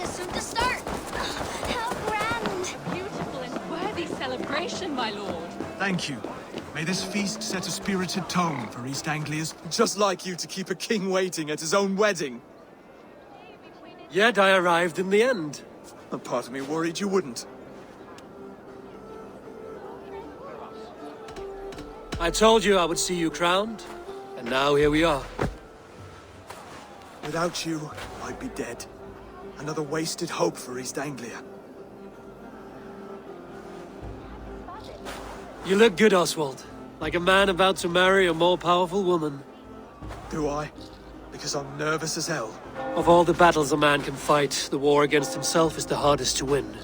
is soon to start. How grand! Beautiful and worthy celebration, my lord. Thank you. May this feast set a spirited tone for East Anglia's. Just like you to keep a king waiting at his own wedding. Yet I arrived in the end. A part of me worried you wouldn't. I told you I would see you crowned, and now here we are. Without you, I'd be dead. Another wasted hope for East Anglia. You look good, Oswald. Like a man about to marry a more powerful woman. Do I? Because I'm nervous as hell. Of all the battles a man can fight, the war against himself is the hardest to win.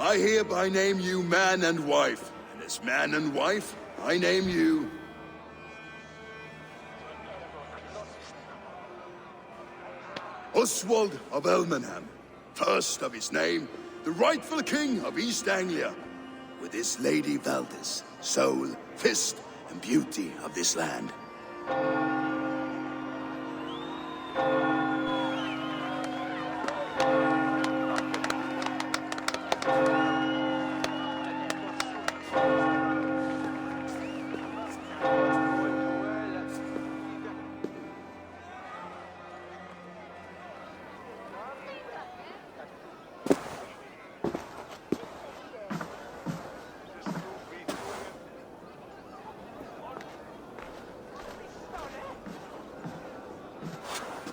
I hereby name you man and wife, and as man and wife, I name you... Oswald of Elmenham, first of his name, the rightful king of East Anglia, with his lady Valdis, soul, fist, and beauty of this land.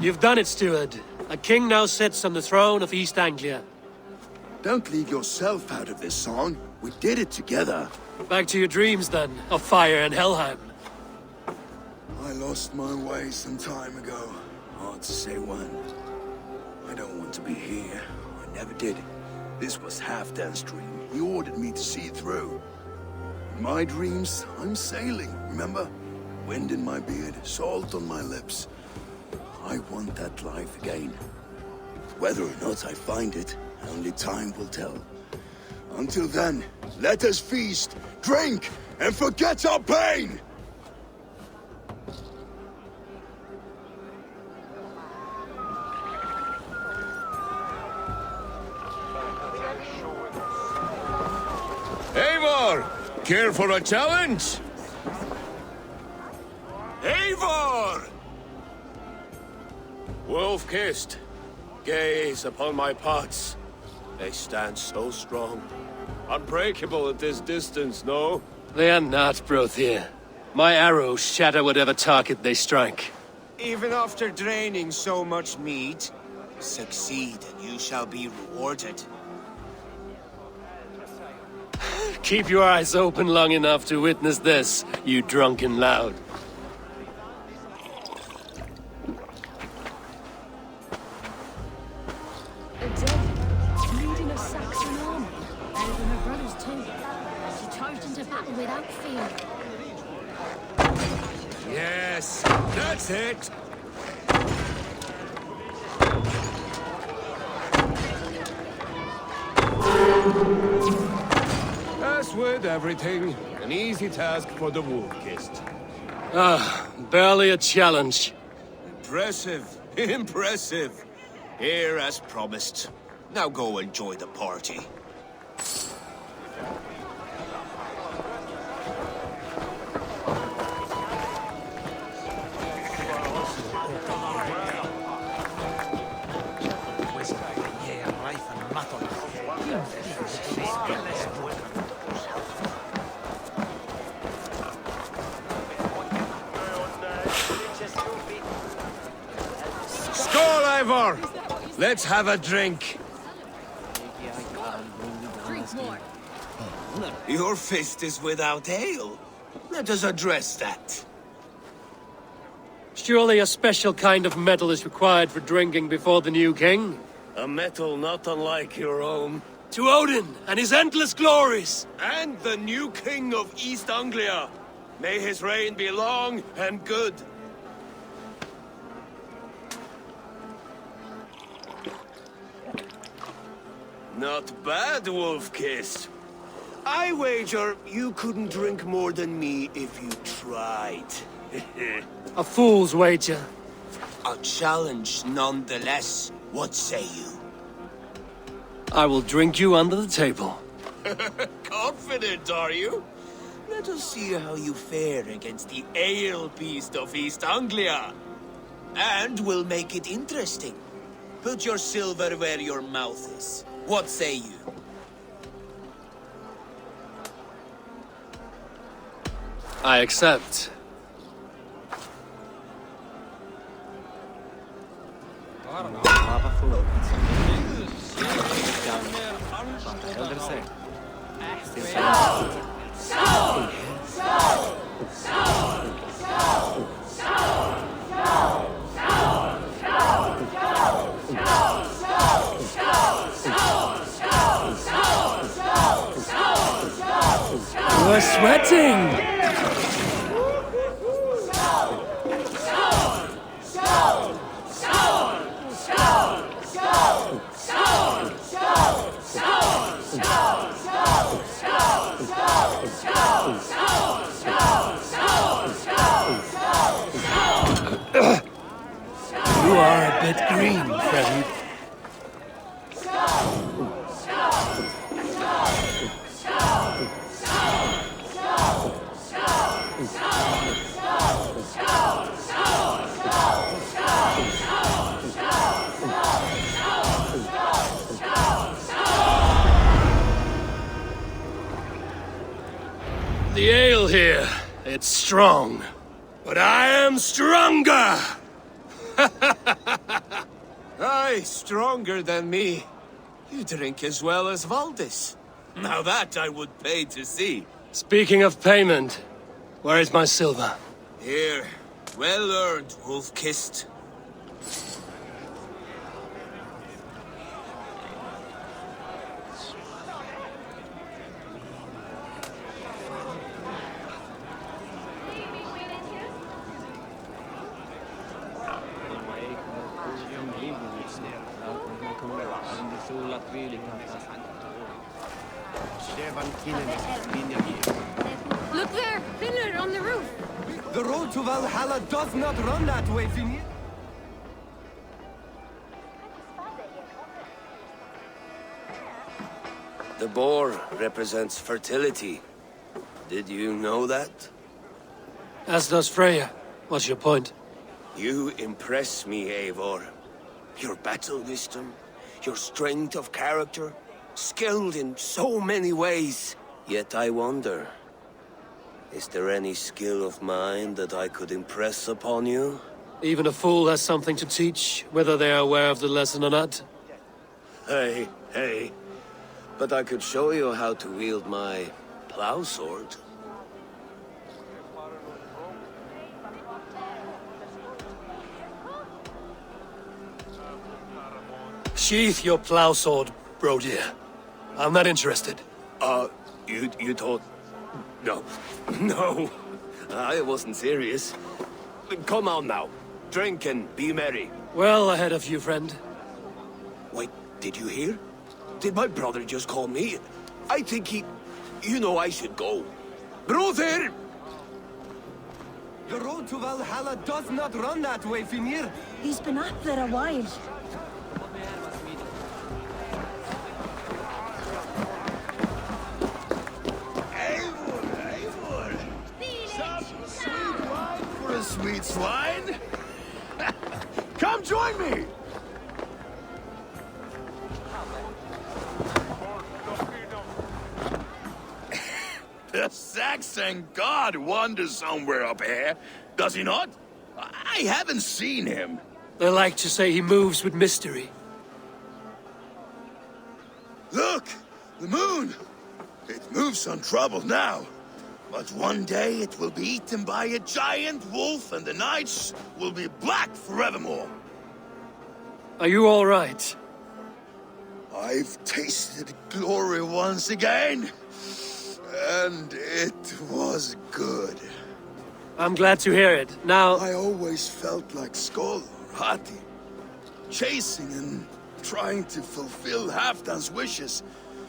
You've done it, steward. A king now sits on the throne of East Anglia. Don't leave yourself out of this song. We did it together. Back to your dreams, then, of fire and Helheim. I lost my way some time ago. Hard to say when. I don't want to be here. I never did. This was Halfdan's dream. He ordered me to see it through. In my dreams, I'm sailing, remember? Wind in my beard, salt on my lips. I want that life again. Whether or not I find it, only time will tell. Until then, let us feast, drink, and forget our pain! Eivor! Care for a challenge? Eivor! Wolf-kissed, gaze upon my pots. They stand so strong. Unbreakable at this distance, no? They are not, Brother. My arrows shatter whatever target they strike. Even after draining so much meat, succeed and you shall be rewarded. Keep your eyes open long enough to witness this, you drunken lout. A dead, leading a Saxon army. And from her brothers too. She charged into battle without fear. Yes, that's it. As with everything, an easy task for the wolf-kissed. Barely a challenge. Impressive, impressive. Here as promised. Now go enjoy the party. Skål, Eivor! Let's have a drink. Drink more. Your fist is without ale. Let us address that. Surely a special kind of metal is required for drinking before the new king? A metal not unlike your own. To Odin and his endless glories! And the new king of East Anglia. May his reign be long and good. Not bad, Wolf-Kissed. I wager you couldn't drink more than me if you tried. A fool's wager. A challenge nonetheless. What say you? I will drink you under the table. Confident, are you? Let us see how you fare against the ale beast of East Anglia. And we'll make it interesting. Put your silver where your mouth is. What say you? I accept. We're sweating! You are a bit green, friend. The ale here, it's strong. But I am stronger! Aye, stronger than me. You drink as well as Valdis. Now that I would pay to see. Speaking of payment, where is my silver? Here, well earned, Wolf-Kissed. Look there! Pillar on the roof! The road to Valhalla does not run that way, Vinny. The boar represents fertility. Did you know that? As does Freya. What's your point? You impress me, Eivor. Your battle wisdom, your strength of character, skilled in so many ways. Yet I wonder, is there any skill of mine that I could impress upon you? Even a fool has something to teach, whether they are aware of the lesson or not. Hey. But I could show you how to wield my plow sword? Sheath your plow sword, bro dear. I'm not interested. You thought... No. No. I wasn't serious. Come on now. Drink and be merry. Well ahead of you, friend. Wait, did you hear? Did my brother just call me? I think he... You know I should go. Brother! The road to Valhalla does not run that way, Finir. He's been up there a while. Eivor! Some sweet wine for a sweet swine? Come join me! The Saxon god wanders somewhere up here, does he not? I haven't seen him. They like to say he moves with mystery. Look! The moon! It moves on trouble now. But one day it will be eaten by a giant wolf and the nights will be black forevermore. Are you all right? I've tasted glory once again. And it was good. I'm glad to hear it. Now... I always felt like Skoll or Hati. Chasing and trying to fulfill Halfdan's wishes.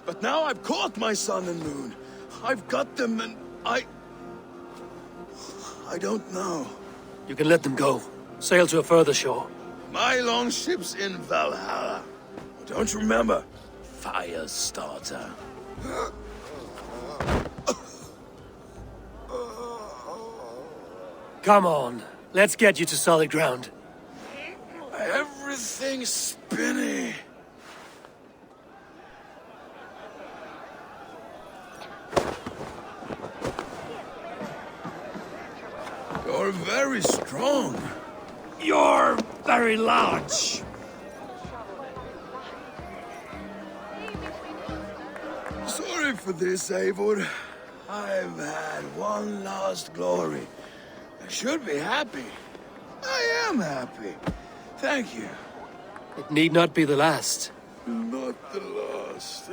But now I've caught my sun and moon. I've got them and I don't know. You can let them go. Sail to a further shore. My longship's in Valhalla. Don't you remember? Firestarter. Come on. Let's get you to solid ground. Everything's spinny. You're very strong. You're very large. Sorry for this, Eivor. I've had one last glory. I should be happy. I am happy. Thank you. It need not be the last. Not the last.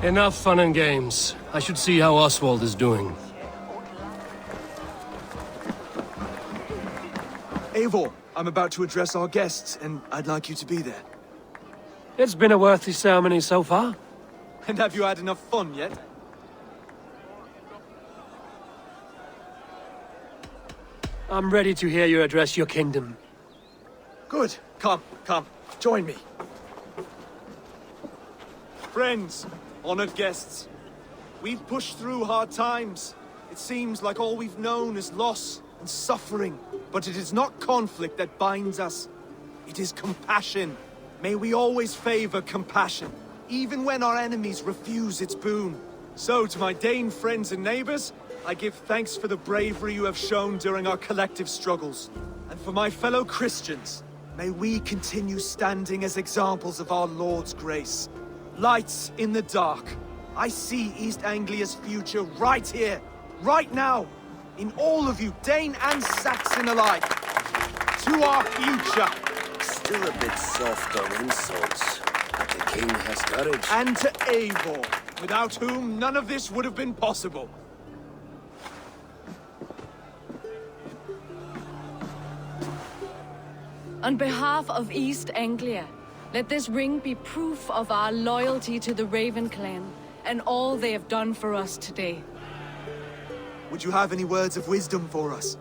Enough fun and games. I should see how Oswald is doing. Eivor, I'm about to address our guests, and I'd like you to be there. It's been a worthy ceremony so far. And have you had enough fun yet? I'm ready to hear you address your kingdom. Good. Come, join me. Friends, honored guests, we've pushed through hard times. It seems like all we've known is loss and suffering. But it is not conflict that binds us. It is compassion. May we always favor compassion, even when our enemies refuse its boon. So, to my Dane friends and neighbors, I give thanks for the bravery you have shown during our collective struggles. And for my fellow Christians, may we continue standing as examples of our Lord's grace. Lights in the dark. I see East Anglia's future right here, right now, in all of you, Dane and Saxon alike. To our future. Still a bit soft on insults, but the king has courage. And to Eivor, without whom none of this would have been possible. On behalf of East Anglia, let this ring be proof of our loyalty to the Raven clan and all they have done for us today. Would you have any words of wisdom for us?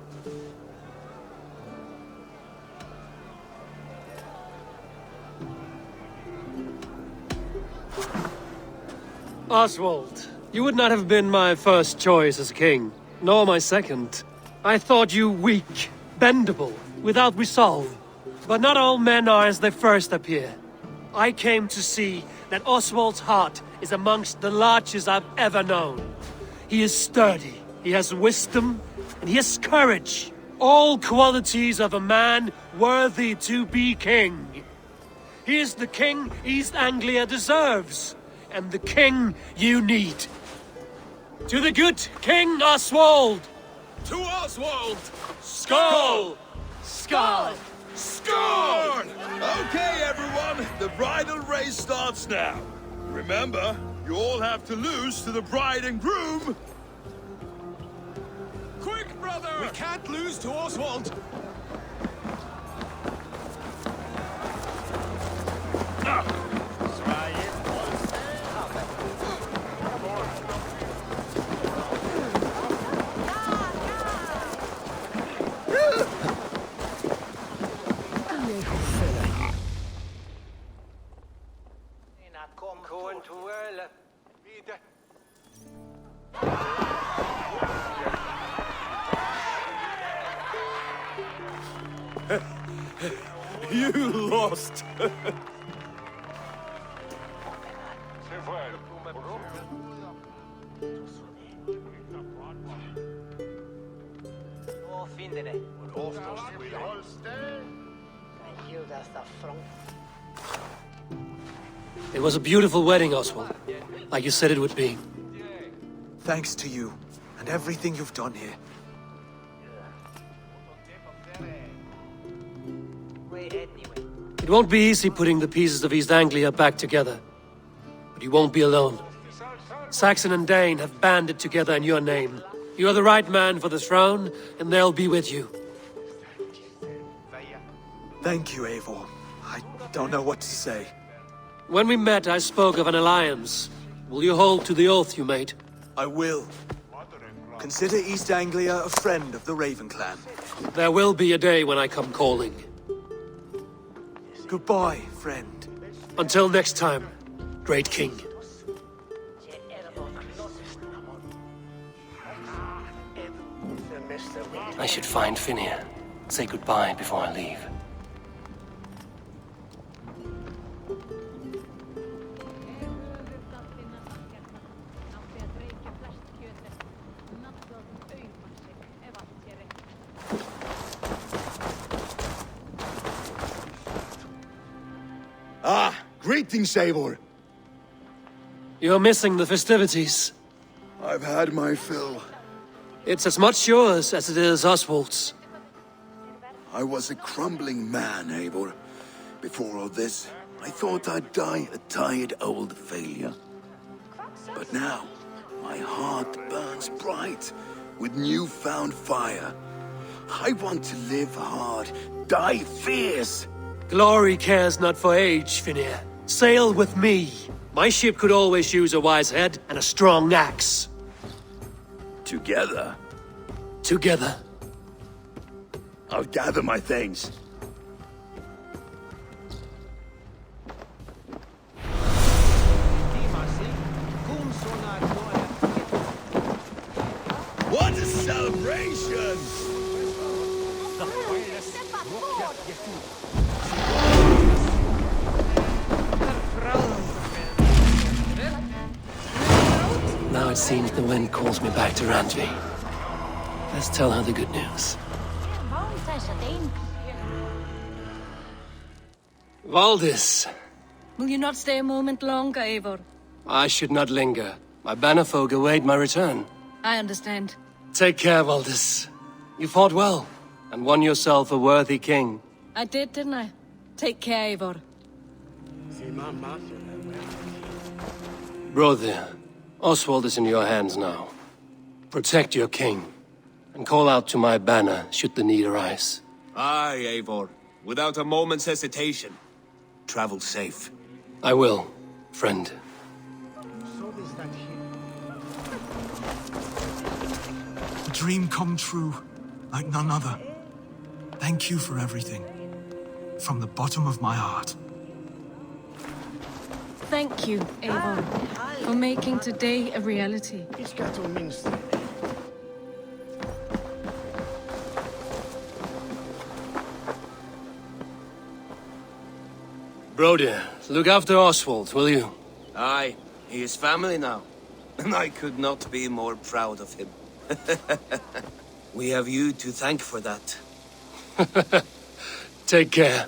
Oswald, you would not have been my first choice as king, nor my second. I thought you weak, bendable, without resolve. But not all men are as they first appear. I came to see that Oswald's heart is amongst the largest I've ever known. He is sturdy, he has wisdom, and he has courage. All qualities of a man worthy to be king. He is the king East Anglia deserves, and the king you need. To the good King Oswald! To Oswald! Skull! Skull! Skull! Okay, everyone, the bridal race starts now. Remember, you all have to lose to the bride and groom. Quick, brother! We can't lose to Oswald. You lost. It was a beautiful wedding, Oswald. Like you said it would be. Thanks to you, and everything you've done here. It won't be easy putting the pieces of East Anglia back together. But you won't be alone. Saxon and Dane have banded together in your name. You are the right man for the throne, and they'll be with you. Thank you, Eivor. I don't know what to say. When we met, I spoke of an alliance. Will you hold to the oath you made? I will. Consider East Anglia a friend of the Raven clan. There will be a day when I come calling. Goodbye, friend. Until next time, great king. I should find Finir. Say goodbye before I leave. Ah, greetings, Eivor. You're missing the festivities. I've had my fill. It's as much yours as it is Oswald's. I was a crumbling man, Eivor. Before all this, I thought I'd die a tired old failure. But now, my heart burns bright with newfound fire. I want to live hard, die fierce. Glory cares not for age, Finir. Sail with me. My ship could always use a wise head and a strong axe. Together, Together. I'll gather my things. What a celebration! Now it seems the wind calls me back to Randvi. Let's tell her the good news. Valdis. Will you not stay a moment longer, Eivor? I should not linger. My bannerfolk await my return. I understand. Take care, Valdis. You fought well, and won yourself a worthy king. I did, didn't I? Take care, Eivor. Brother, Oswald is in your hands now. Protect your king, and call out to my banner should the need arise. Aye, Eivor. Without a moment's hesitation. Travel safe. I will, friend. A dream come true, like none other. Thank you for everything. From the bottom of my heart. Thank you, Eivor, for making today a reality. Broder, look after Oswald, will you? Aye, he is family now. And I could not be more proud of him. We have you to thank for that. Take care.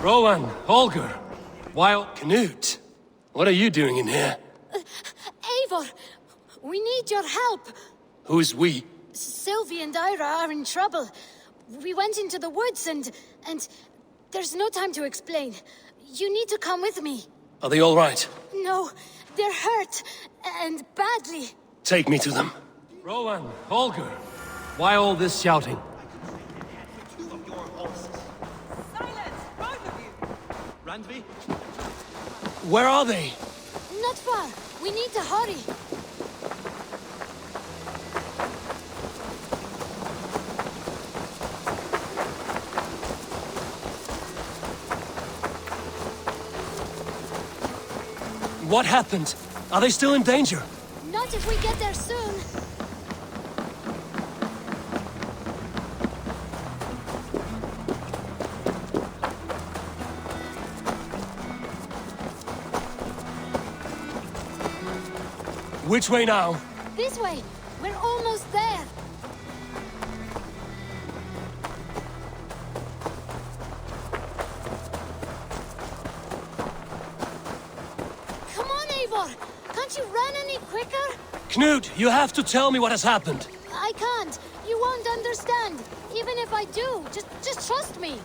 Rowan, Holger, Wild Knut. What are you doing in here? Eivor, we need your help. Who's we? Sylvie and Ira are in trouble. We went into the woods and there's no time to explain. You need to come with me. Are they all right? No, they're hurt, and badly. Take me to them. Rowan, Holger, why all this shouting? Randvi? Where are they? Not far. We need to hurry. What happened? Are they still in danger? Not if we get there soon. Which way now? This way. We're almost there. Come on, Eivor. Can't you run any quicker? Knut, you have to tell me what has happened. I can't. You won't understand. Even if I do, just trust me.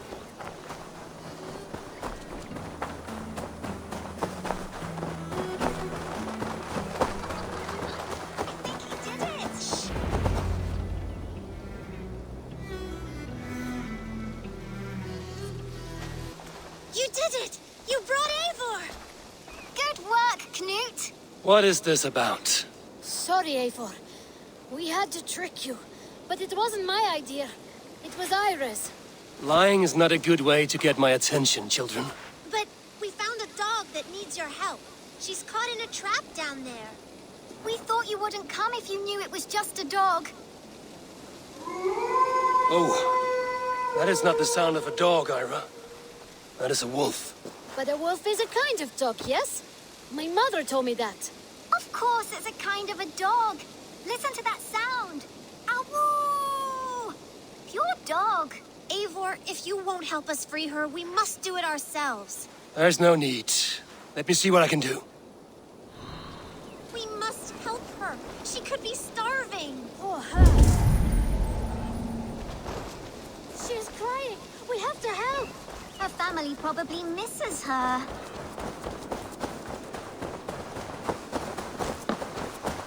You did it! You brought Eivor! Good work, Knut! What is this about? Sorry, Eivor. We had to trick you. But it wasn't my idea. It was Ira's. Lying is not a good way to get my attention, children. But we found a dog that needs your help. She's caught in a trap down there. We thought you wouldn't come if you knew it was just a dog. Oh, that is not the sound of a dog, Ira. That is a wolf. But a wolf is a kind of dog, yes? My mother told me that. Of course it's a kind of a dog. Listen to that sound. Ow! Pure dog. Eivor, if you won't help us free her, we must do it ourselves. There's no need. Let me see what I can do. We must help her. She could be starving. Poor her. She's crying. We have to help. Her family probably misses her.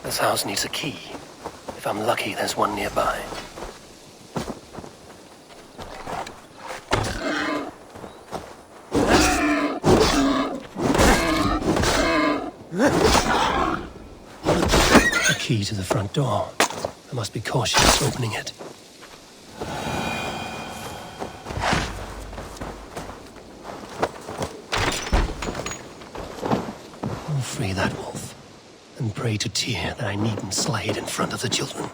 This house needs a key. If I'm lucky, there's one nearby. key to the front door. I must be cautious opening it. I'll free that wolf, and pray to Tyr that I needn't slay it in front of the children.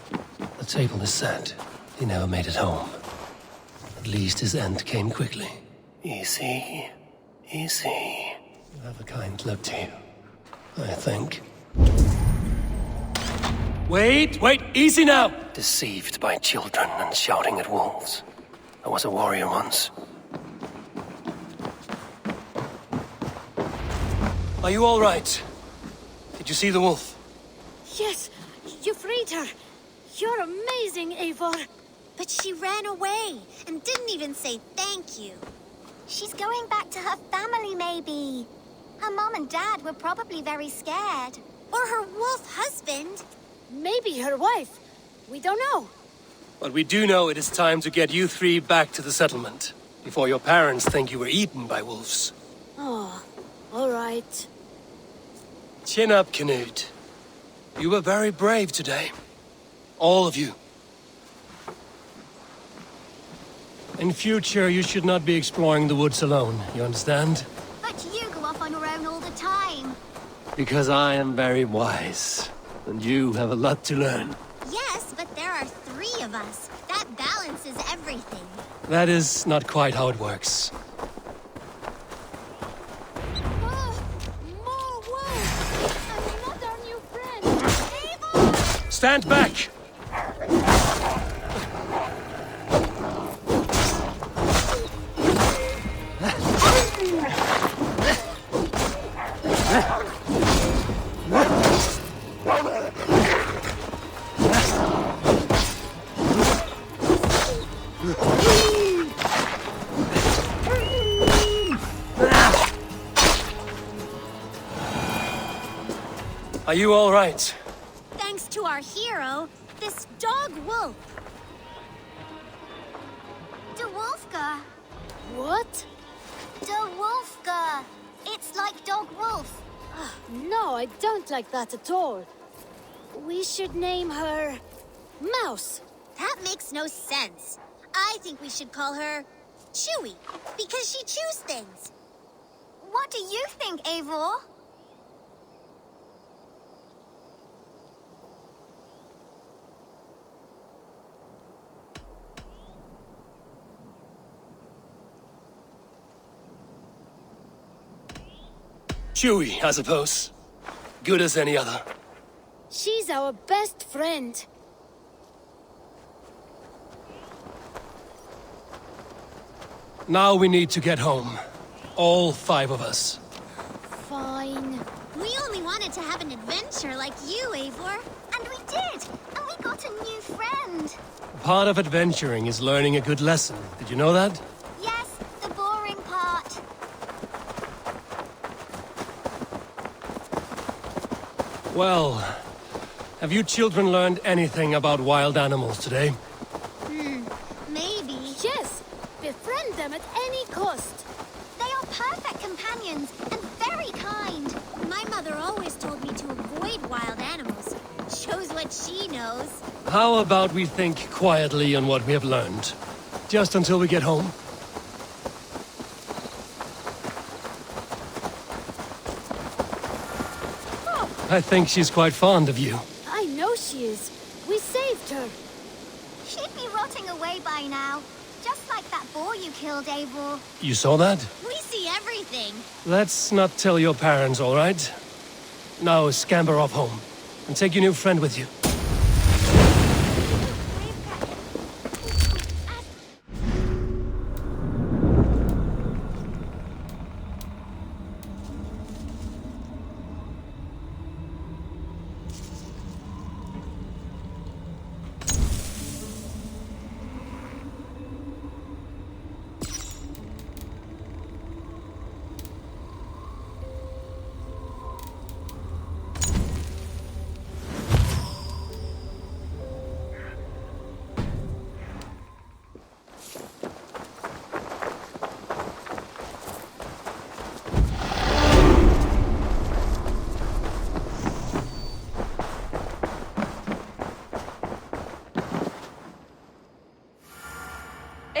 The table is set. He never made it home. At least his end came quickly. Easy. Easy. You have a kind look to you, I think. Wait, easy now! Deceived by children and shouting at wolves. I was a warrior once. Are you all right? Did you see the wolf? Yes, you freed her. You're amazing, Eivor. But she ran away and didn't even say thank you. She's going back to her family, maybe. Her mom and dad were probably very scared. Or her wolf husband. Maybe her wife. We don't know. But we do know it is time to get you three back to the settlement, before your parents think you were eaten by wolves. Oh, all right. Chin up, Canute. You were very brave today. All of you. In future, you should not be exploring the woods alone, you understand? But you go off on your own all the time. Because I am very wise, and you have a lot to learn. Yes, but there are 3 of us. That balances everything. That is not quite how it works. More wolves! Another new friend! Eivor! Stand back! Are you all right? Thanks to our hero, this dog wolf. De Wolfga. What? De Wolfga. It's like dog wolf. No, I don't like that at all. We should name her... Mouse. That makes no sense. I think we should call her Chewy, because she chews things. What do you think, Eivor? Chewy, I suppose. Good as any other. She's our best friend. Now we need to get home. All 5 of us. Fine. We only wanted to have an adventure like you, Eivor. And we did! And we got a new friend. Part of adventuring is learning a good lesson. Did you know that? Yes, the boring part. Well, have you children learned anything about wild animals today? Maybe. Yes, befriend them at any cost. They are perfect companions and very kind. My mother always told me to avoid wild animals. Shows what she knows. How about we think quietly on what we have learned? Just until we get home? I think she's quite fond of you. I know she is. We saved her. She'd be rotting away by now. Just like that boar you killed, Eivor. You saw that? We see everything. Let's not tell your parents, all right? Now scamper off home. And take your new friend with you.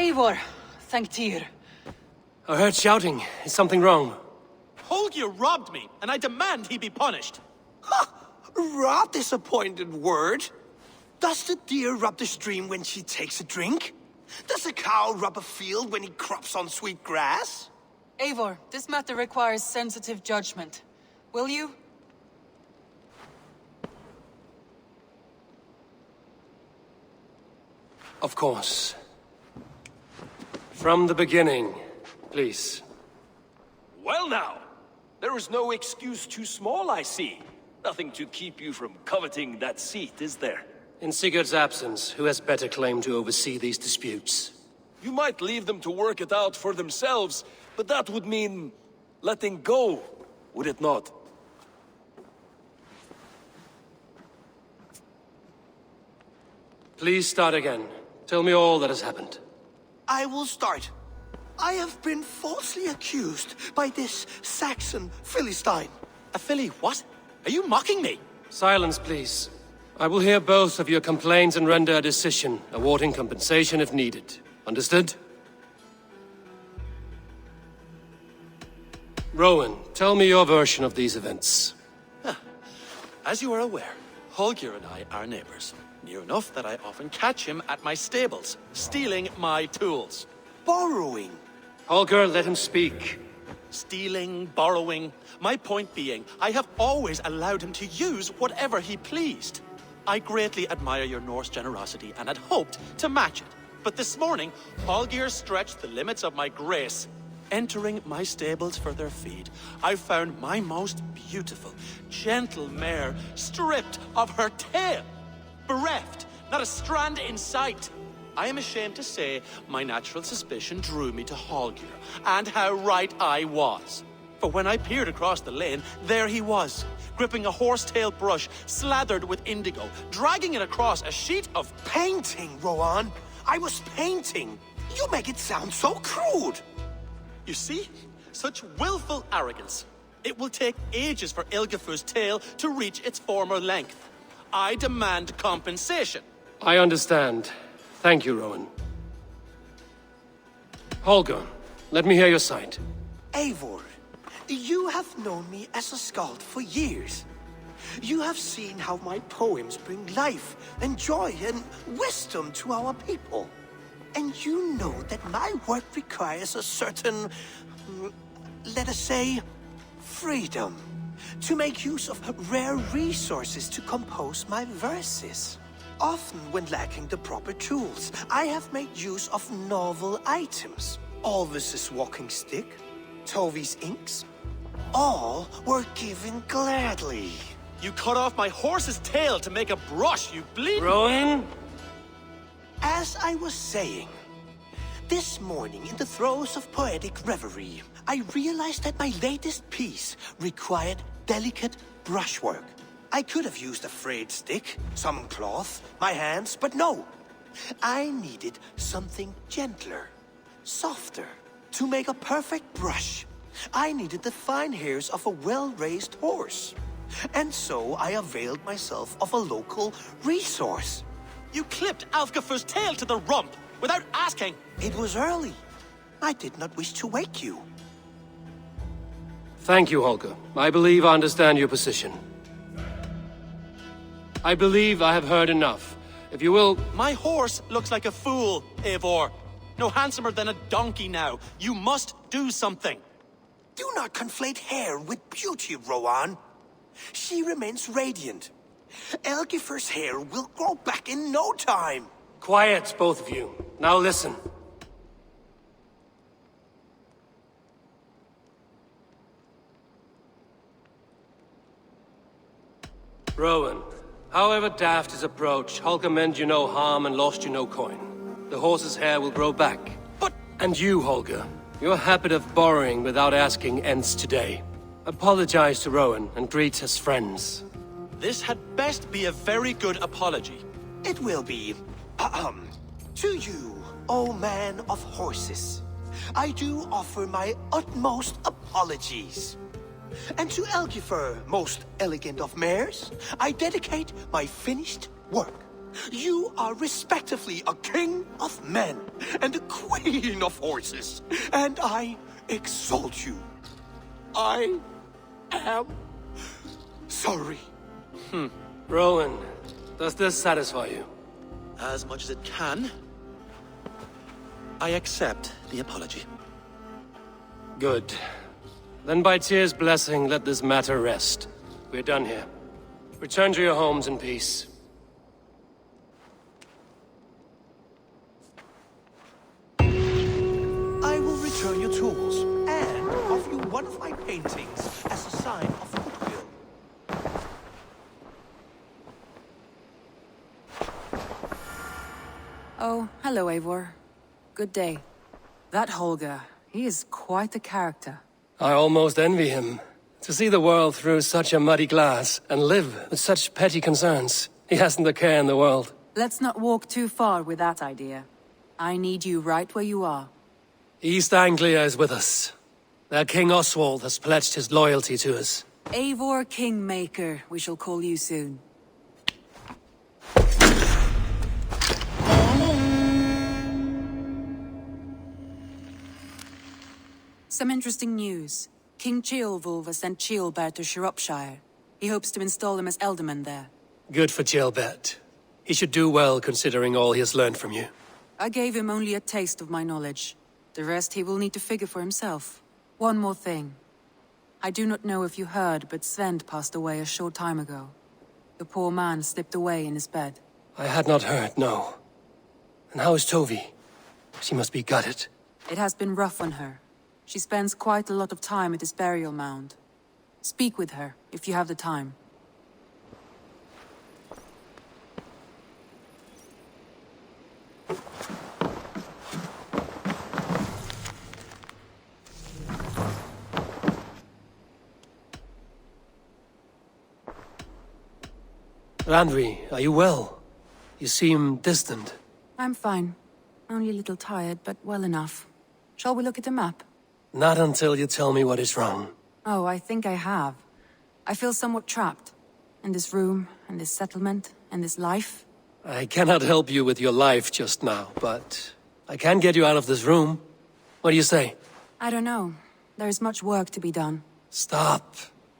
Eivor, thank Tyr. I heard shouting. Is something wrong? Holger robbed me, and I demand he be punished. Rot disappointed word. Does the deer rub the stream when she takes a drink? Does a cow rub a field when he crops on sweet grass? Eivor, this matter requires sensitive judgment. Will you? Of course. From the beginning, please. Well now, there is no excuse too small, I see. Nothing to keep you from coveting that seat, is there? In Sigurd's absence, who has better claim to oversee these disputes? You might leave them to work it out for themselves, but that would mean letting go, would it not? Please start again. Tell me all that has happened. I will start. I have been falsely accused by this Saxon Philistine. A Philly what? Are you mocking me? Silence, please. I will hear both of your complaints and render a decision, awarding compensation if needed. Understood? Rowan, tell me your version of these events. As you are aware, Holger and I are neighbors. Near enough that I often catch him at my stables, stealing my tools. Borrowing. Holger, let him speak. Stealing, borrowing. My point being, I have always allowed him to use whatever he pleased. I greatly admire your Norse generosity and had hoped to match it. But this morning, Holger stretched the limits of my grace. Entering my stables for their feed, I found my most beautiful, gentle mare stripped of her tail. Bereft, not a strand in sight. I am ashamed to say my natural suspicion drew me to Holger, and how right I was. For when I peered across the lane, there he was, gripping a horsetail brush slathered with indigo, dragging it across a sheet of painting, Rowan. I was painting. You make it sound so crude. You see? Such willful arrogance. It will take ages for Ilgafur's tail to reach its former length. I demand compensation. I understand. Thank you, Rowan. Holger, let me hear your side. Eivor, you have known me as a skald for years. You have seen how my poems bring life and joy and wisdom to our people. And you know that my work requires a certain, let us say, freedom to make use of rare resources to compose my verses. Often when lacking the proper tools, I have made use of novel items. Alvis's walking stick, Tovi's inks, all were given gladly. You cut off my horse's tail to make a brush, you bleed— Rowan? As I was saying, this morning in the throes of poetic reverie, I realized that my latest piece required delicate brushwork. I could have used a frayed stick, some cloth, my hands, but no. I needed something gentler, softer. To make a perfect brush, I needed the fine hairs of a well-raised horse. And so I availed myself of a local resource. You clipped Alfgafur's tail to the rump, without asking. It was early. I did not wish to wake you. Thank you, Holger. I believe I understand your position. I believe I have heard enough. If you will— My horse looks like a fool, Eivor. No handsomer than a donkey now. You must do something. Do not conflate hair with beauty, Rowan. She remains radiant. Elgifur's hair will grow back in no time. Quiet, both of you. Now listen. Rowan, however daft his approach, Holger meant you no harm and lost you no coin. The horse's hair will grow back. But— And you, Holger, your habit of borrowing without asking ends today. Apologize to Rowan and greet as friends. This had best be a very good apology. It will be. To you, O man of horses, I do offer my utmost apologies. And to Elgifur, most elegant of mares, I dedicate my finished work. You are respectively a king of men and a queen of horses, and I exalt you. I am sorry. Rowan, does this satisfy you? As much as it can. I accept the apology. Good. Then by Tyr's blessing, let this matter rest. We're done here. Return to your homes in peace. I will return your tools and offer you one of my paintings as a sign of goodwill. Oh, hello, Eivor. Good day. That Holger, he is quite a character. I almost envy him. To see the world through such a muddy glass and live with such petty concerns. He hasn't a care in the world. Let's not walk too far with that idea. I need you right where you are. East Anglia is with us. Their King Oswald has pledged his loyalty to us. Eivor Kingmaker, we shall call you soon. Some interesting news. King Ceolwulf has sent Ceolbert to Shropshire. He hopes to install him as Ealdorman there. Good for Ceolbert. He should do well considering all he has learned from you. I gave him only a taste of my knowledge. The rest he will need to figure for himself. One more thing. I do not know if you heard, but Sven passed away a short time ago. The poor man slipped away in his bed. I had not heard, no. And how is Tovi? She must be gutted. It has been rough on her. She spends quite a lot of time at his burial mound. Speak with her, if you have the time. Randvi, are you well? You seem distant. I'm fine. Only a little tired, but well enough. Shall we look at the map? Not until you tell me what is wrong. Oh, I think I have. I feel somewhat trapped. In this room, in this settlement, in this life. I cannot help you with your life just now, but I can get you out of this room. What do you say? I don't know. There is much work to be done. Stop.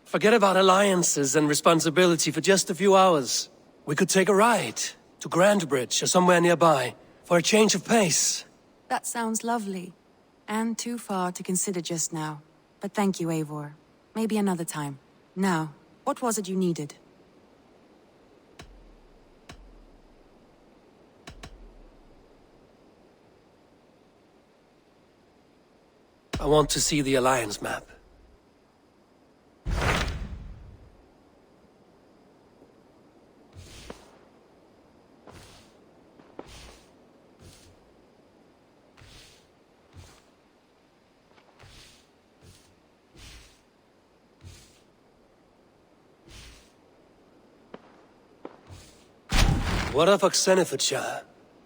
Forget about alliances and responsibility for just a few hours. We could take a ride to Grandbridge or somewhere nearby for a change of pace. That sounds lovely. And too far to consider just now. But thank you, Eivor. Maybe another time. Now, what was it you needed? I want to see the Alliance map. What of Oxenfordshire?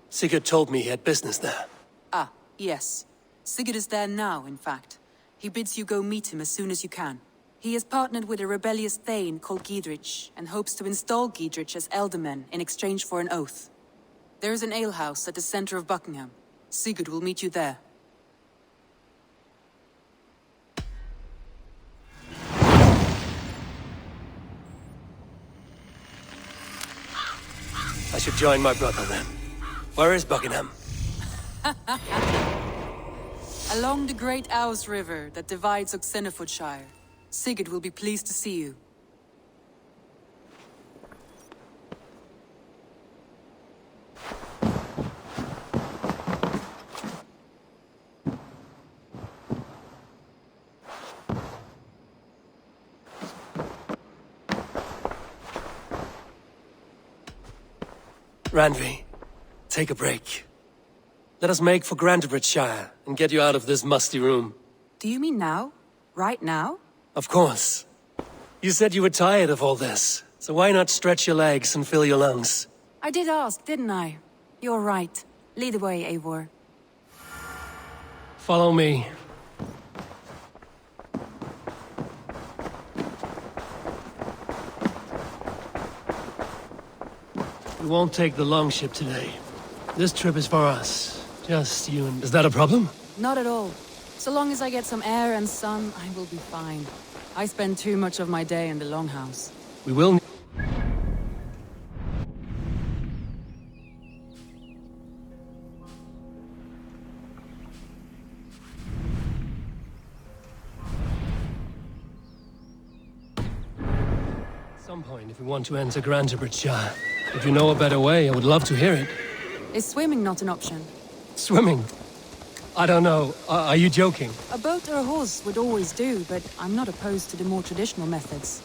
Sigurd told me he had business there. Ah, yes. Sigurd is there now, in fact. He bids you go meet him as soon as you can. He has partnered with a rebellious thane called Giedrich, and hopes to install Giedrich as Ealdorman in exchange for an oath. There is an alehouse at the center of Buckingham. Sigurd will meet you there. I should join my brother then. Where is Buckingham? Along the Great Ouse River that divides Oxenfordshire. Sigurd will be pleased to see you. Randvi, take a break. Let us make for Grandbridgeshire and get you out of this musty room. Do you mean now? Right now? Of course. You said you were tired of all this, so why not stretch your legs and fill your lungs? I did ask, didn't I? You're right. Lead the way, Eivor. Follow me. We won't take the longship today. This trip is for us. Just you and... Is that a problem? Not at all. So long as I get some air and sun, I will be fine. I spend too much of my day in the longhouse. We will... At some point, if we want to enter Grantebridge, if you know a better way, I would love to hear it. Is swimming not an option? Swimming? I don't know. Are you joking? A boat or a horse would always do, but I'm not opposed to the more traditional methods.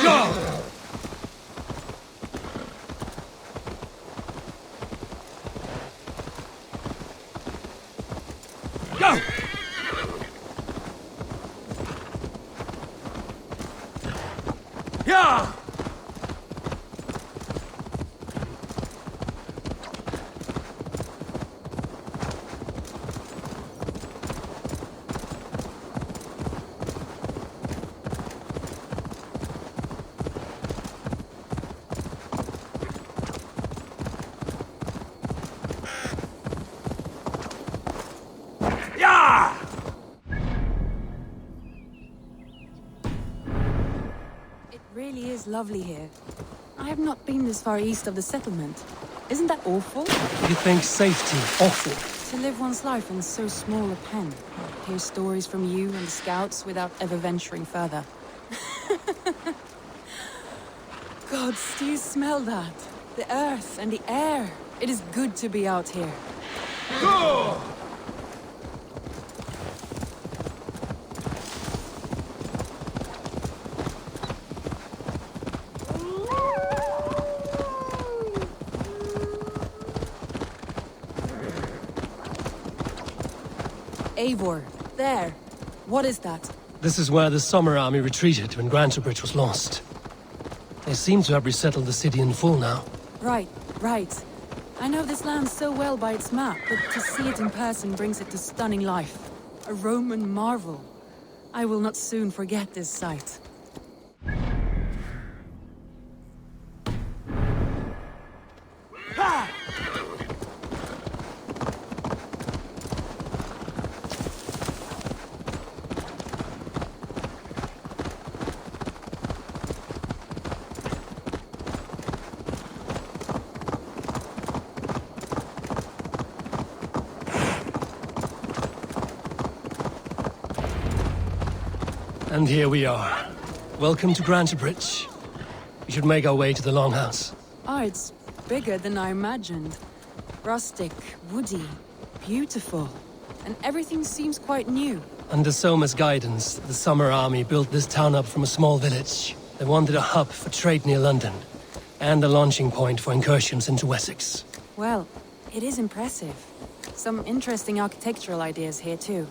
Go! Yeah! It really is lovely here. I have not been this far east of the settlement. Isn't that awful? You think safety awful? To live one's life in so small a pen. Hear stories from you and the scouts without ever venturing further. Gods, do you smell that? The earth and the air. It is good to be out here. Go! Eivor, there. What is that? This is where the Summer Army retreated when Grantebridge was lost. They seem to have resettled the city in full now. Right, right. I know this land so well by its map, but to see it in person brings it to stunning life. A Roman marvel. I will not soon forget this sight. And here we are. Welcome to Grantebridge. We should make our way to the Longhouse. Oh, it's bigger than I imagined. Rustic, woody, beautiful. And everything seems quite new. Under Soma's guidance, the Summer Army built this town up from a small village. They wanted a hub for trade near London, and a launching point for incursions into Wessex. Well, it is impressive. Some interesting architectural ideas here too.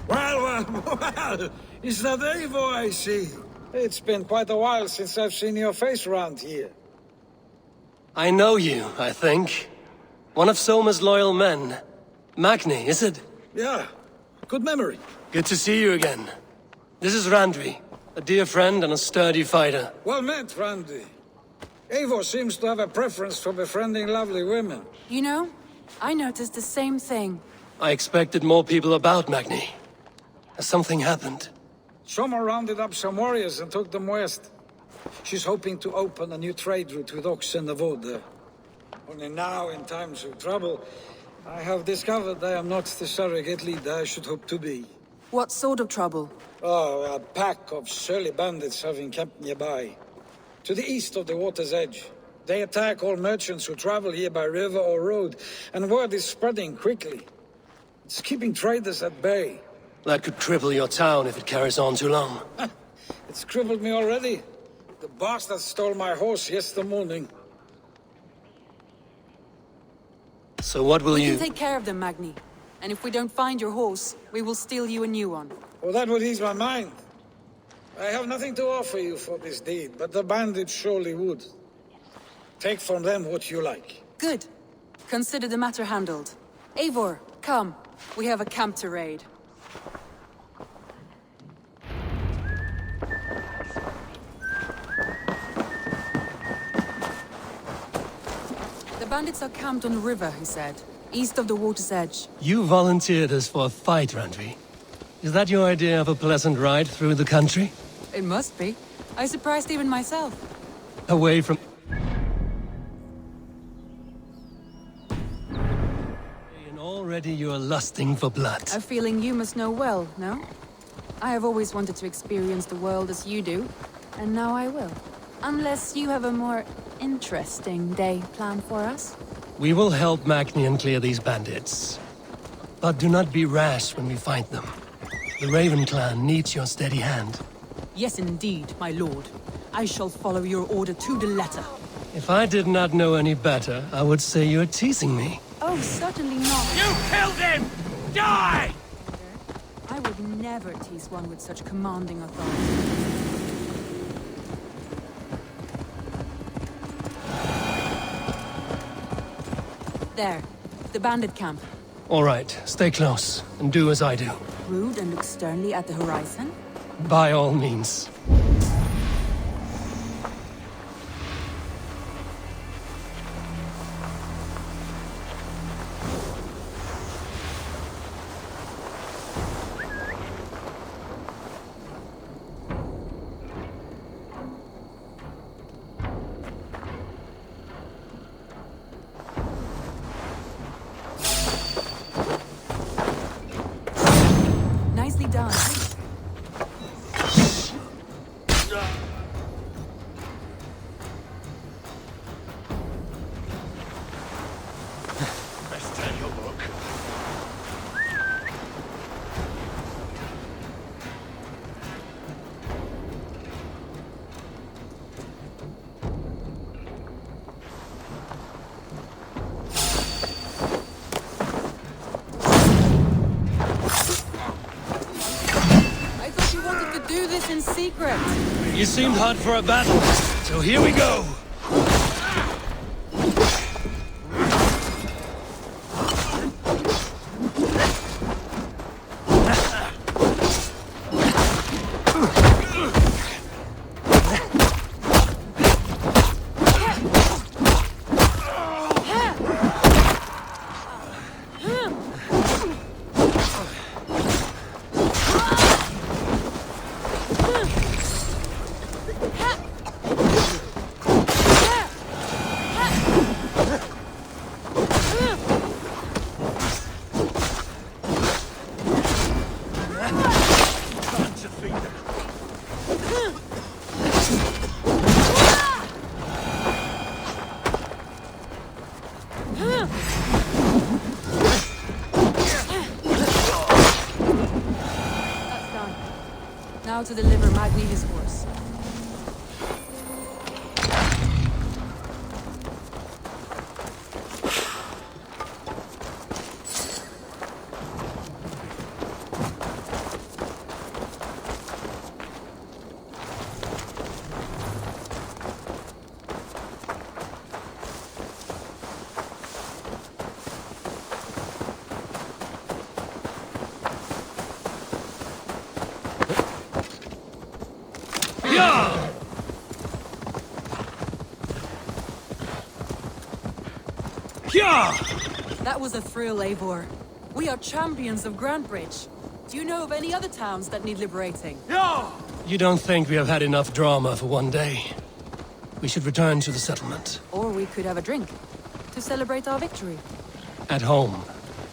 Well, is that Eivor I see? It's been quite a while since I've seen your face around here. I know you, I think. One of Soma's loyal men. Magni, is it? Yeah, good memory. Good to see you again. This is Randvi, a dear friend and a sturdy fighter. Well met, Randvi. Eivor seems to have a preference for befriending lovely women. You know, I noticed the same thing. I expected more people about Magni. Has something happened? Soma rounded up some warriors and took them west. She's hoping to open a new trade route with oxen of Odda. Only now, in times of trouble, I have discovered I am not the surrogate leader I should hope to be. What sort of trouble? Oh, a pack of surly bandits have encamped nearby. To the east of the water's edge. They attack all merchants who travel here by river or road, and word is spreading quickly. It's keeping traders at bay. That could cripple your town if it carries on too long. It's crippled me already. The bastard stole my horse yesterday morning. So what will you... We can take care of them, Magni. And if we don't find your horse, we will steal you a new one. Oh, that would ease my mind. I have nothing to offer you for this deed, but the bandits surely would. Take from them what you like. Good. Consider the matter handled. Eivor, come. We have a camp to raid. The bandits are camped on the river, he said. East of the water's edge. You volunteered us for a fight, Randvi. Is that your idea of a pleasant ride through the country? It must be. I surprised even myself. Away from... And already you're lusting for blood. A feeling you must know well, no? I have always wanted to experience the world as you do, and now I will. Unless you have a more interesting day planned for us? We will help Magnian clear these bandits. But do not be rash when we find them. The Raven clan needs your steady hand. Yes, indeed, my lord. I shall follow your order to the letter. If I did not know any better, I would say you're teasing me. Oh, certainly not. You killed him! Die! I would never tease one with such commanding authority. There, the bandit camp. All right, stay close, and do as I do. Rude and look sternly at the horizon? By all means. Nicely done. Best turn your look. I thought you wanted to do this in secret. You seemed hot for a battle, so here we go. That's done. Now to deliver Magni his horse. That was a thrill, Eivor. We are champions of Grantbridge. Do you know of any other towns that need liberating? You don't think we have had enough drama for one day? We should return to the settlement. Or we could have a drink to celebrate our victory. At home.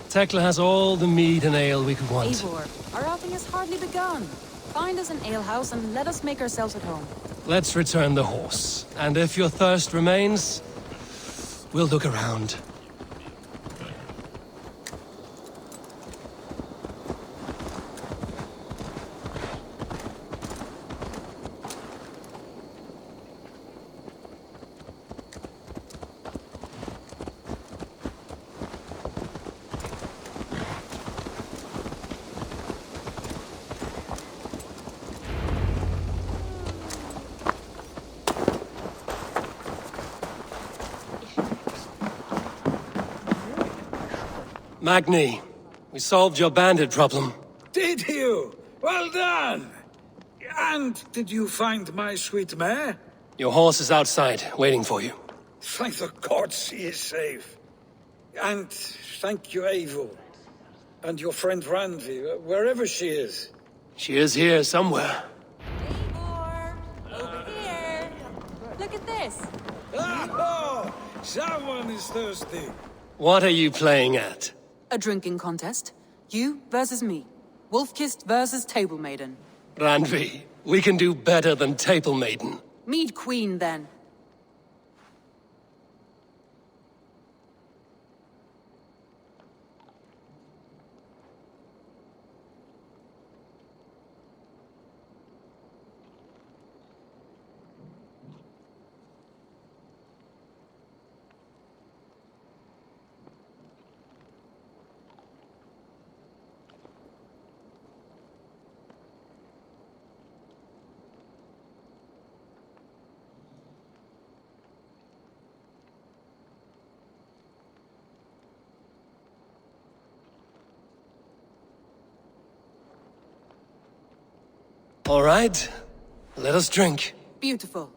Tekla has all the mead and ale we could want. Eivor, our outing has hardly begun. Find us an alehouse and let us make ourselves at home. Let's return the horse. And if your thirst remains, we'll look around. Magni, we solved your bandit problem. Did you? Well done! And did you find my sweet mare? Your horse is outside, waiting for you. Thank the gods she is safe. And thank you, Eivor. And your friend Randvi, wherever she is. She is here somewhere. Eivor! Over here! Look at this! Oh, someone is thirsty. What are you playing at? A drinking contest. You versus me. Wolf-kissed versus Table Maiden. Randvi, we can do better than Table Maiden. Mead Queen, then. All right, let us drink. Beautiful.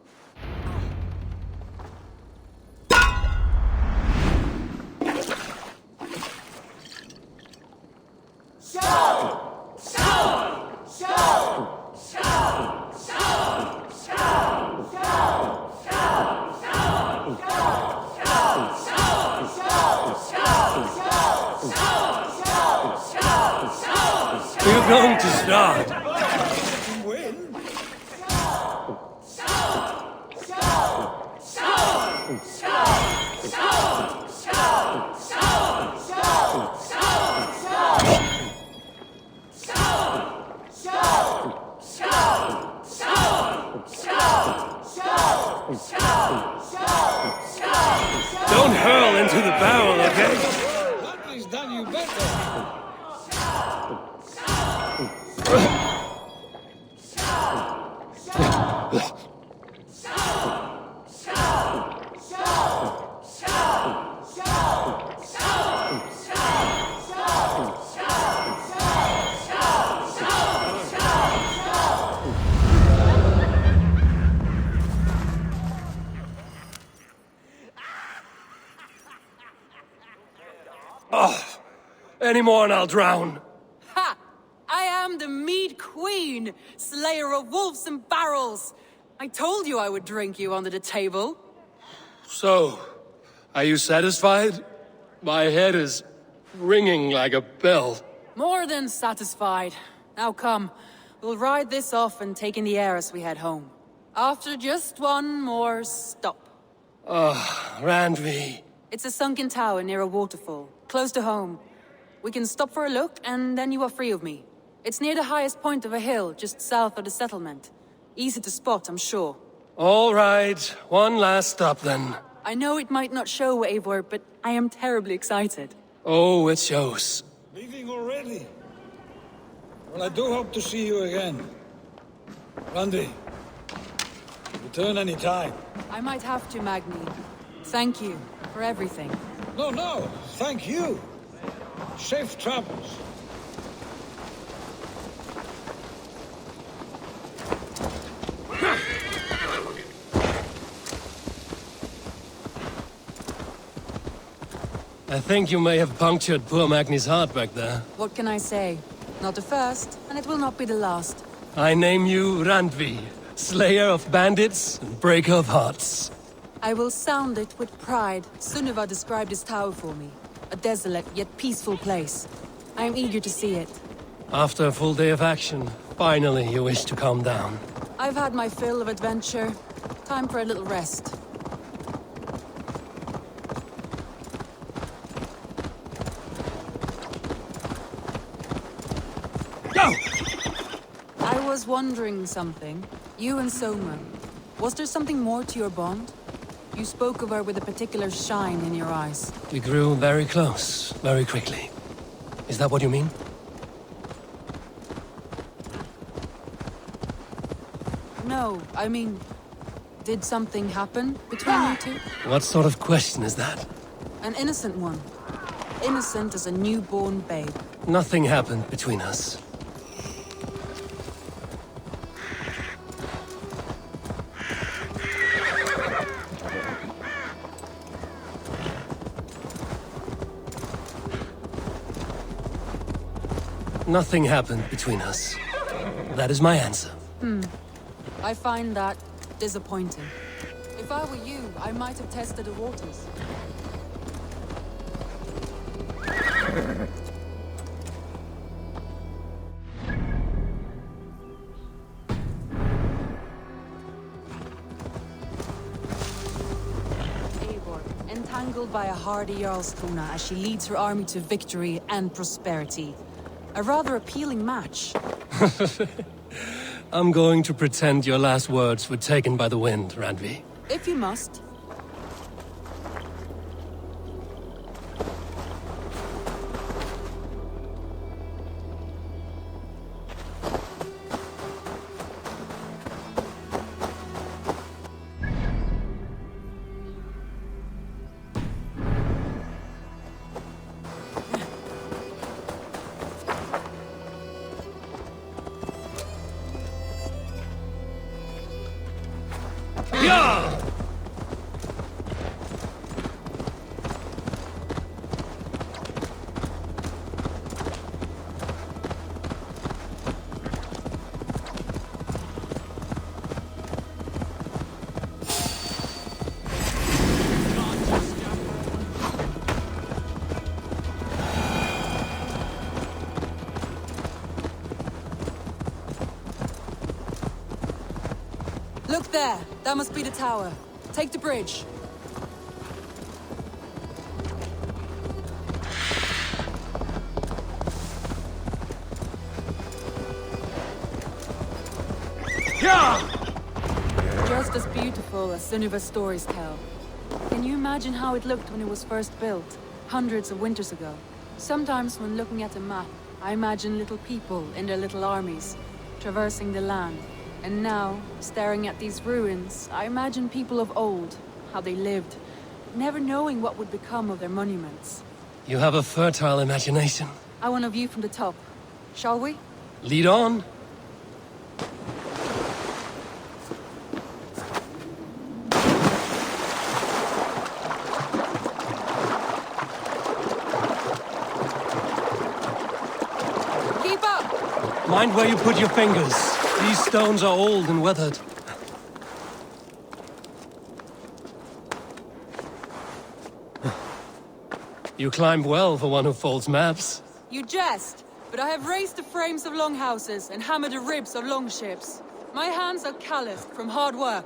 We're going to start. Don't hurl into the barrel, okay? Nobody's done you better. Oh, any more and I'll drown. Ha! I am the Mead Queen, slayer of wolves and barrels. I told you I would drink you under the table. So, are you satisfied? My head is ringing like a bell. More than satisfied. Now come, we'll ride this off and take in the air as we head home. After just one more stop. Randvi. It's a sunken tower near a waterfall, close to home. We can stop for a look, and then you are free of me. It's near the highest point of a hill, just south of the settlement. Easy to spot, I'm sure. All right, one last stop then. I know it might not show, Eivor, but I am terribly excited. Oh, it shows. Leaving already? Well, I do hope to see you again. Randy, return any time. I might have to, Magni. Thank you for everything. No, thank you. Safe travels. I think you may have punctured poor Magni's heart back there. What can I say? Not the first, and it will not be the last. I name you Randvi, slayer of bandits and breaker of hearts. I will sound it with pride. Sunniva described this tower for me. A desolate yet peaceful place. I am eager to see it. After a full day of action, finally you wish to calm down. I've had my fill of adventure. Time for a little rest. Go! I was wondering something. You and Soma. Was there something more to your bond? You spoke of her with a particular shine in your eyes. We grew very close, very quickly. Is that what you mean? No, I mean... Did something happen between you two? What sort of question is that? An innocent one. innocent as a newborn babe. Nothing happened between us. Nothing happened between us. That is my answer. I find that disappointing. If I were you, I might have tested the waters. Eivor, entangled by a hardy Jarlskona as she leads her army to victory and prosperity. A rather appealing match. I'm going to pretend your last words were taken by the wind, Randvi. If you must. Look there! That must be the tower. Take the bridge. Just as beautiful as Sunniva's stories tell. Can you imagine how it looked when it was first built, hundreds of winters ago? Sometimes when looking at a map, I imagine little people in their little armies, traversing the land. And now, staring at these ruins, I imagine people of old, how they lived, never knowing what would become of their monuments. You have a fertile imagination. I want a view from the top. Shall we? Lead on. Keep up! Mind where you put your fingers. These stones are old and weathered. You climbed well for one who folds maps. You jest, but I have raised the frames of longhouses and hammered the ribs of longships. My hands are calloused from hard work.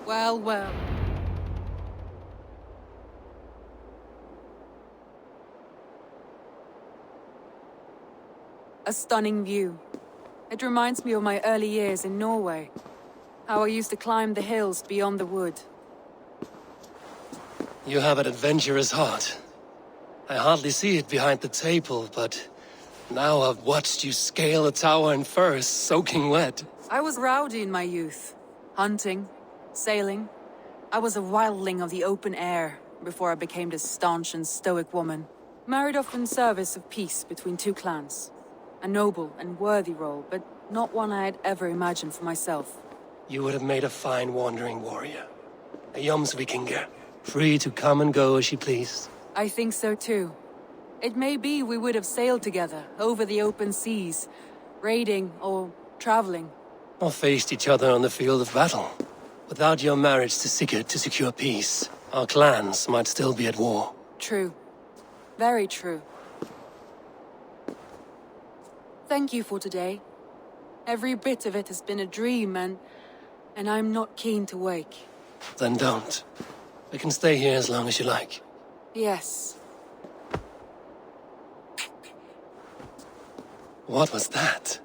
Well, well. A stunning view. It reminds me of my early years in Norway. How I used to climb the hills beyond the wood. You have an adventurous heart. I hardly see it behind the table, but now I've watched you scale a tower in furs, soaking wet. I was rowdy in my youth. Hunting, sailing. I was a wildling of the open air before I became this staunch and stoic woman. Married off in service of peace between two clans. A noble and worthy role, but not one I had ever imagined for myself. You would have made a fine wandering warrior. A Jomsvikinger, free to come and go as she pleased. I think so too. It may be we would have sailed together over the open seas, raiding or traveling. Or faced each other on the field of battle. Without your marriage to Sigurd to secure peace, our clans might still be at war. True. Very true. Thank you for today. Every bit of it has been a dream, and I'm not keen to wake. Then don't. We can stay here as long as you like. Yes. What was that?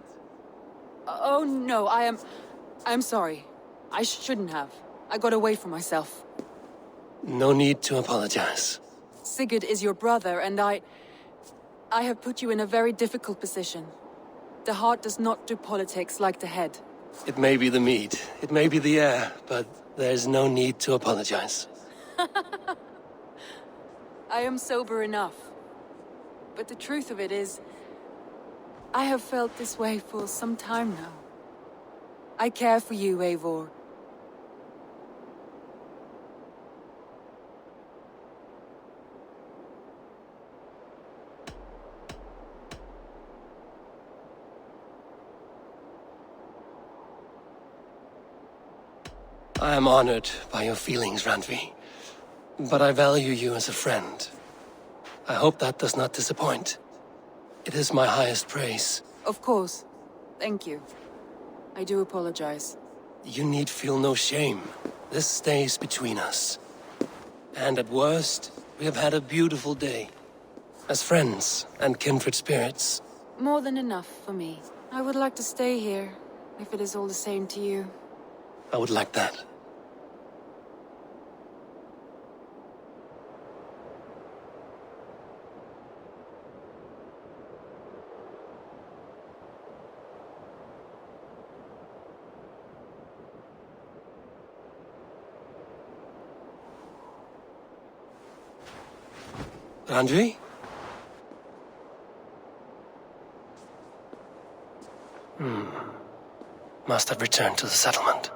Oh no, I'm sorry. I shouldn't have. I got away from myself. No need to apologize. Sigurd is your brother, and I have put you in a very difficult position. The heart does not do politics like the head. It may be the meat, it may be the air, but there's no need to apologize. I am sober enough. But the truth of it is, I have felt this way for some time now. I care for you, Eivor. I am honored by your feelings, Randvi. But I value you as a friend. I hope that does not disappoint. It is my highest praise. Of course. Thank you. I do apologize. You need feel no shame. This stays between us. And at worst, we have had a beautiful day. As friends and kindred spirits. More than enough for me. I would like to stay here, if it is all the same to you. I would like that. Randvi? Must have returned to the settlement.